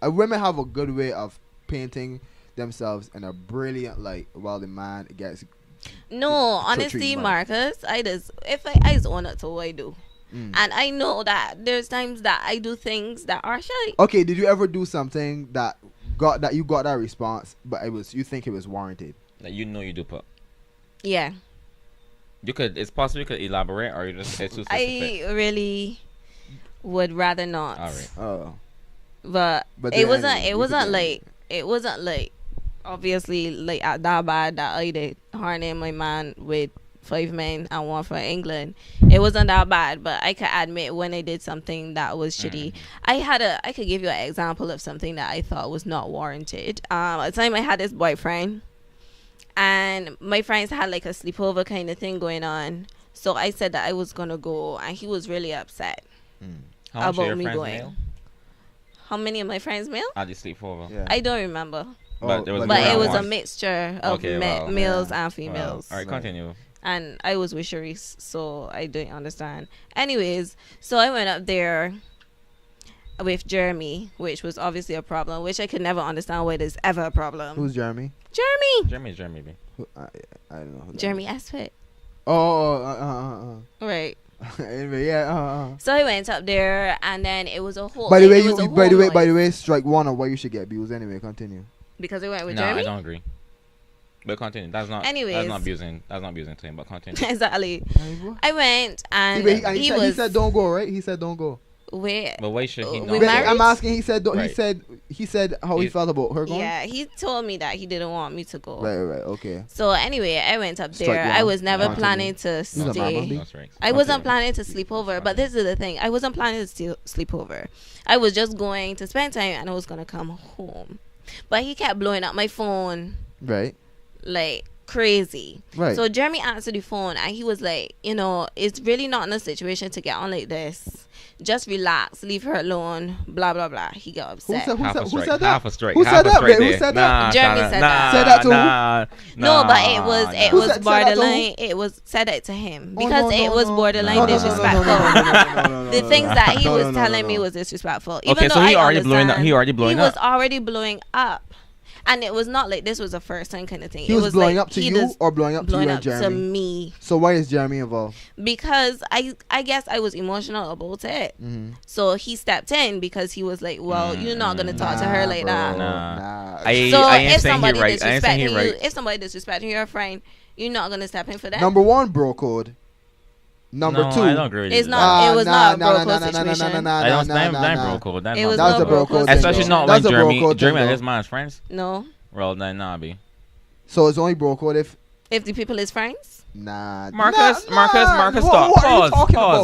women have a good way of painting themselves in a brilliant light, while the man gets. No, honestly, Marcus, I just own it to what I do. And I know that there's times that I do things that are shy. Okay, did you ever do something that you got that response, but you think it was warranted? That you know you do put. Yeah. It's possible you could elaborate, or you just it's too specific. I really would rather not. All right. Oh. But it wasn't like obviously like that bad that I did harness my man with 5 men and 1 from England. It wasn't that bad, but I could admit when I did something that was shitty. I could give you an example of something that I thought was not warranted. At the time I had this boyfriend, and my friends had like a sleepover kind of thing going on. So I said that I was gonna go, and he was really upset about me going. Male? How many of my friends male? How did you sleepover? Yeah. I don't remember. But it was a mixture of males and females. All right, continue. And I was with Sharice, so I didn't understand. Anyways, so I went up there with Jeremy, which was obviously a problem, which I could never understand why there's ever a problem. Who's Jeremy? Jeremy, B. I don't know. Jeremy Aspect. Right. Anyway, yeah. So I went up there, and then it was a whole. By the way, strike one on why you should get views. Anyway, continue. Because I went with Jeremy. No, I don't agree. But continue. That's not abusing to him. But continue. Exactly. I went, and he said don't go. Right? He said don't go. Wait. But why should he not? I'm asking. He said. He said how he felt about her going. Yeah, he told me that he didn't want me to go. Right. Okay. So anyway, I went up there. I was never planning to stay. I wasn't planning to sleep over. But this is the thing. I wasn't planning to sleep over. I was just going to spend time, and I was gonna come home. But he kept blowing up my phone. Right. Like crazy. Right. So Jeremy answered the phone, and he was like, it's really not in a situation to get on like this. Just relax, leave her alone, blah blah blah. He got upset. Who said that? Who said that? Jeremy said that. Said that to who? No, but it was borderline. It was said it to him because it was borderline disrespectful. The things that he was telling me was disrespectful. Okay, so he already blowing up. He was already blowing up. And it was not like this was a first time kind of thing. He was blowing up to you or blowing up to you and Jeremy? To me. So why is Jeremy involved? Because I guess I was emotional about it. So he stepped in because he was like, well, you're not going to talk to her like that. Nah. So if somebody disrespecting your friend, you're not going to step in for that? Number 1, bro code. Number 2, I don't agree with it was not a bro code situation. I don't bro code. That's a bro code. Especially not like Jeremy and his man's friends. No. Well, then nah, be. So it's only bro code if the people is friends? Nah. Marcus, stop. Pause.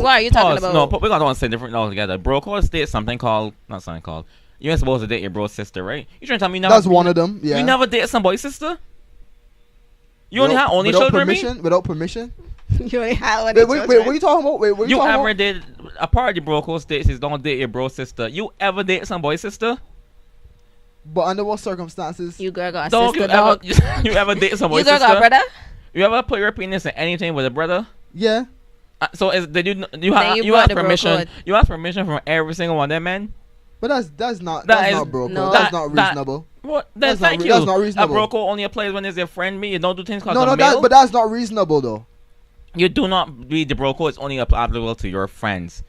What are you talking about? No, we're going to say different altogether. Bro code states something called, not something called, you ain't supposed to date your bro's sister, right? You trying to tell me never? That's one of them, yeah. You never date somebody's sister? You only have only children, without permission? You only have only children? Wait, what are you talking about? Wait, what are you talking about? You ever did, a part of the bro code states is don't date your bro's sister. You ever date somebody's sister? But under what circumstances? You girl got a sister, dog. You ever date somebody's sister? You girl got a brother? You ever put your penis in anything with a brother? Yeah. So you have permission? You ask permission from every single one of them men? But that's not bro code. That's not reasonable. What? That's not reasonable. A bro code only applies when there's a friend me. You don't do things called but that's not reasonable though. You do not read the bro code. It's only applicable to your friends.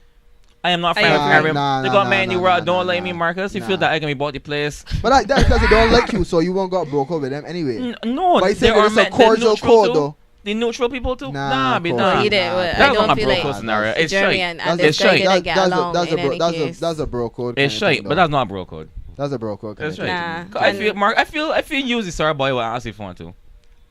I am not friends with everyone. They got man in the world. Don't like me, Marcus. You feel that I can be bought the place. But that's because they don't like you, so you won't got broke over them anyway. No, but there are a cordial code though. The neutral people too. I don't feel like scenario. It's Jeremy and this guy gonna get along in any case. That's a bro code. It's shite, but that's not a bro code. That's a bro code. That's right. I feel you use the sorry boy will ask your phone too.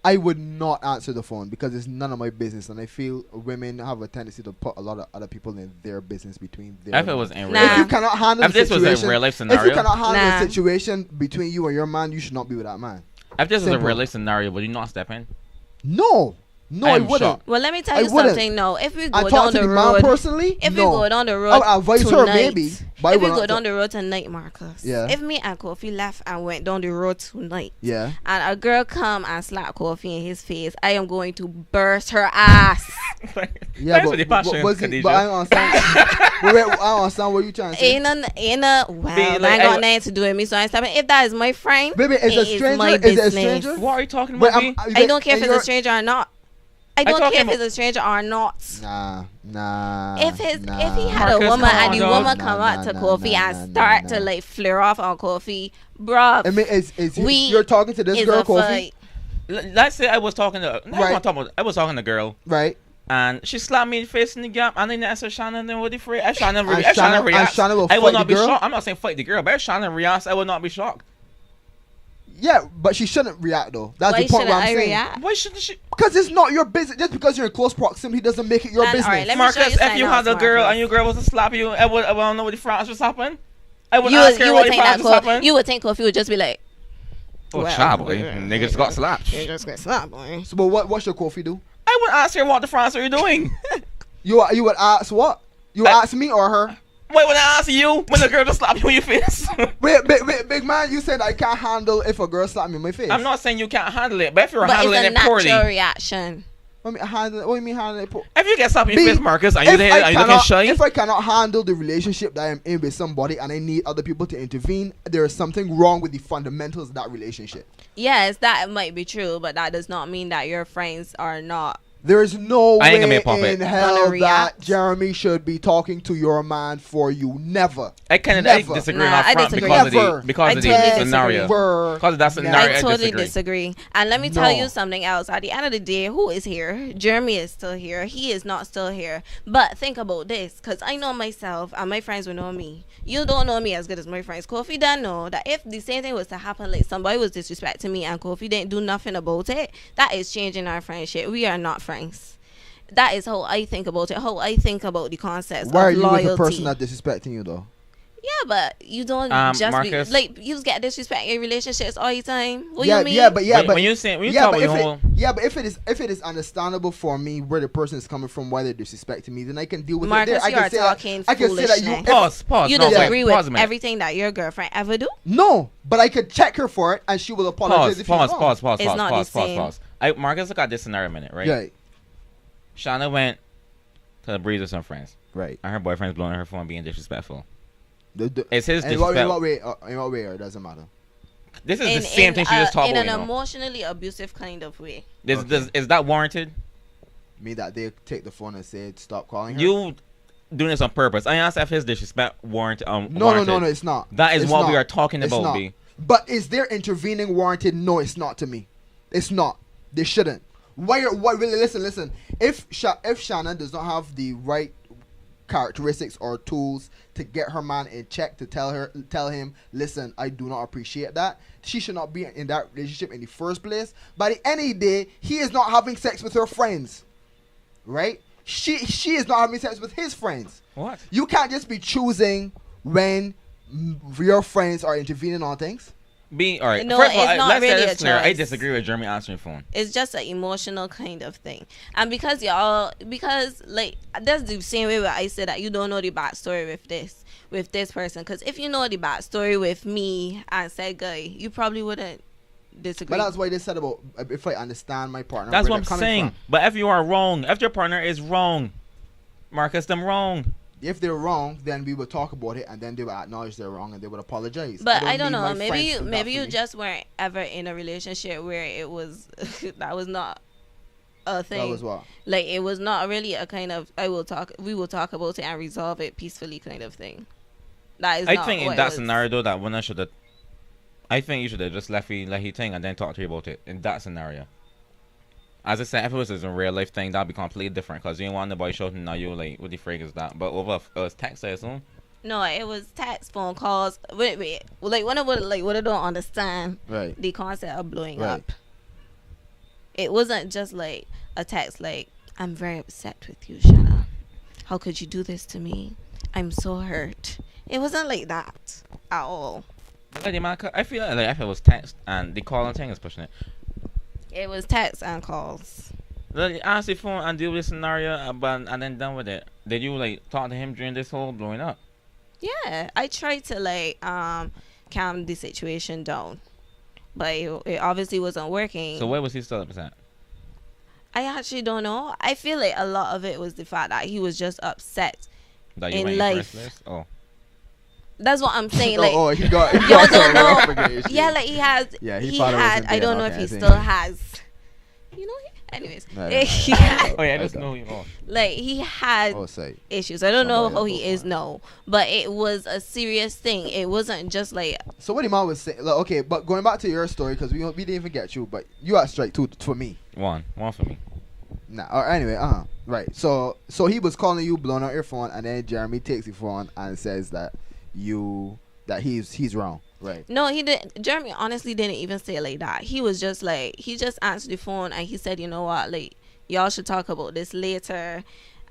I would not answer the phone because it's none of my business, and I feel women have a tendency to put a lot of other people in their business between their. If it was in real, if you cannot handle if this was a real life scenario, if you cannot handle a situation between you and your man, you should not be with that man. If this was a real life scenario, would you not step in? No. No, I wouldn't. shocked. Well, let me tell you something. No, if we go down the road personally, if we go down the road I'll advise tonight, her maybe. If we go down the road tonight, Marcus. Yeah. If me and Kofi left and went down the road tonight. Yeah. And a girl come and slap Kofi in his face, I am going to burst her ass. Yeah, but I understand. I understand what you trying to say. Well, I ain't got nothing to do with me, so I ain't stopping. If that is my friend, baby, is a stranger? Is it a stranger? What are you talking about? I don't care if it's a stranger or not. I don't care if it's a stranger or not. Nah. If he had a woman and the woman come out to Kofi and start to like flare off on Kofi, bruh. I mean, you're talking to this girl, Kofi? Let's say I was talking to. I was talking to a girl. Right. And she slapped me in the face in the gap, and then I said, Shana, then what the freak? Shana reacts. I will not be shocked. I'm not saying fight the girl, but if Shana reacts, I will not be shocked. Yeah, but she shouldn't react though. That's the point where I'm saying. React? Why shouldn't she? Because it's not your business. Just because you're in close proximity doesn't make it your business. Right, Marcus, if you had a girl and your girl was to slap you, I don't know what the France was happening. I would ask her what the France was happening. You would think Kofi would just be like, "Oh, shy boy, niggas got slapped." Niggas got slapped, boy. So, but what should Kofi do? I would ask her what the France are you doing. You would ask what? You ask me or her? Wait, when I ask you, when the girl just slap you in your face. wait, big man, you said I can't handle if a girl slap me in my face. I'm not saying you can't handle it, but if you're handling it poorly. It's a natural reaction. What do you mean handling it poorly? If you get slapped in your face, Marcus, and you're looking shy. If I cannot handle the relationship that I'm in with somebody and I need other people to intervene, there is something wrong with the fundamentals of that relationship. Yes, that might be true, but that does not mean that your friends are not. There is no way in hell that react. Jeremy should be talking to your man for you. Never. I disagree on that front because of the scenario. Because of that scenario, I totally disagree. And let me tell you something else. At the end of the day, who is here? Jeremy is still here. He is not still here. But think about this, because I know myself and my friends will know me. You don't know me as good as my friends. Kofi don't know that if the same thing was to happen, like somebody was disrespecting me and Kofi didn't do nothing about it, that is changing our friendship. We are not friends. That is how I think about it. How I think about the concept of loyalty. Why are you with a person that's disrespecting you though? Yeah, but you don't just Marcus, be like you get disrespect in relationships all the time. What you mean? But if it is understandable for me where the person is coming from, why they're disrespecting me, then I can deal with Marcus, it. Marcus, you are talking foolishness. Pause. You disagree with everything that your girlfriend ever do? No, but I could check her for it, and she will apologize. Pause. Marcus, look at this scenario a minute, right? Right. Shana went to the breeze with some friends. Right. And her boyfriend's blowing her phone being disrespectful. It's his disrespect. In what way? It doesn't matter. This is the same thing she just talked about. In an emotionally abusive kind of way. Is that warranted? Me that they take the phone and say stop calling her? You doing this on purpose. I asked if his disrespect warranted. No, it's not. That is what we are talking about, B. But is there intervening warranted? No, it's not to me. It's not. They shouldn't. Why really listen. If Shana does not have the right characteristics or tools to get her man in check, to tell him, listen, I do not appreciate that, she should not be in that relationship in the first place. By the end of the day, he is not having sex with her friends, right? She is not having sex with his friends. What? You can't just be choosing when your friends are intervening on things. All right. No, first of all, it's not let's really say a this clear. choice. I disagree with Jeremy answering phone. It's just an emotional kind of thing, and because like that's the same way where I said that you don't know the backstory with this person. Because if you know the backstory with me and said guy, you probably wouldn't disagree. But that's why they said about if I understand my partner. That's what I'm saying. From. But if you are wrong, if your partner is wrong, Marcus, them wrong. If they're wrong, then we would talk about it, and then they would acknowledge they're wrong, and they would apologize. But I don't know. Maybe you just weren't ever in a relationship where it was that was not a thing. That was what? Like it was not really a kind of we will talk about it and resolve it peacefully kind of thing. That is. I think in that scenario though, that one I think you should have just let he think and then talk to you about it in that scenario. As I said, if it was a real life thing, that'd be completely different. Because you ain't want the boy shouting at you like, what the freak is that? But over text, I assume? No, it was text, phone calls. Wait. Like, what I don't understand the concept of blowing up. It wasn't just like a text like, I'm very upset with you, Shana. How could you do this to me? I'm so hurt. It wasn't like that at all. I feel like if it was text and the call and thing is pushing it. It was texts and calls. Like, answer the phone and deal with the scenario, and then done with it. Did you like talk to him during this whole blowing up? Yeah, I tried to like calm the situation down, but it obviously wasn't working. So where was he still upset? I actually don't know. I feel like a lot of it was the fact that he was just upset That you in went life. first list? Oh. That's what I'm saying. Like, he got y'all don't know. know. Yeah, like he has. Yeah, he thought it had. wasn't I don't there, know if okay, he I still think. has. You know. Anyways, No, he had, Oh yeah, I just know you. Oh. like he had Oh, say. issues. I don't know Somebody how else he go is for it. now, but it was a serious thing. It wasn't just like So what the man was saying, like, okay, but going back to your story, because we didn't even get you, but you are straight two for me. One for me. Nah, or anyway, right. So he was calling you, blowing out your phone, and then Jeremy takes your phone and says that he's wrong, right? no, he didn't. Jeremy honestly didn't even say it like that. He was just like he just answered the phone and he said, you know what, like y'all should talk about this later,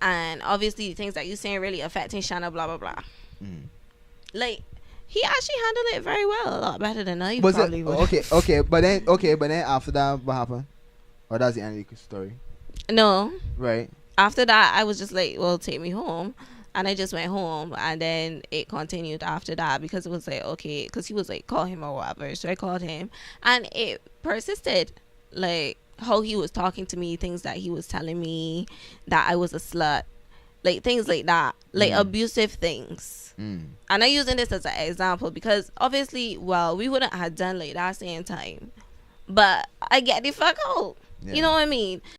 and obviously the things that you saying really affecting Shana, blah blah blah. Like he actually handled it very well, a lot better than I Was probably it would. okay? But then after that, what happened? Or that's the end of the story, No, right? after that I was just like, well, take me home. And I just went home, and then it continued after that because it was like, okay, because he was like, call him or whatever. So I called him, and it persisted. Like, how he was talking to me, things that he was telling me, that I was a slut, like things like that, like abusive things. And I'm using this as an example because obviously, well, we wouldn't have done like that same time. But I get the fuck out. Yeah. You know what I mean?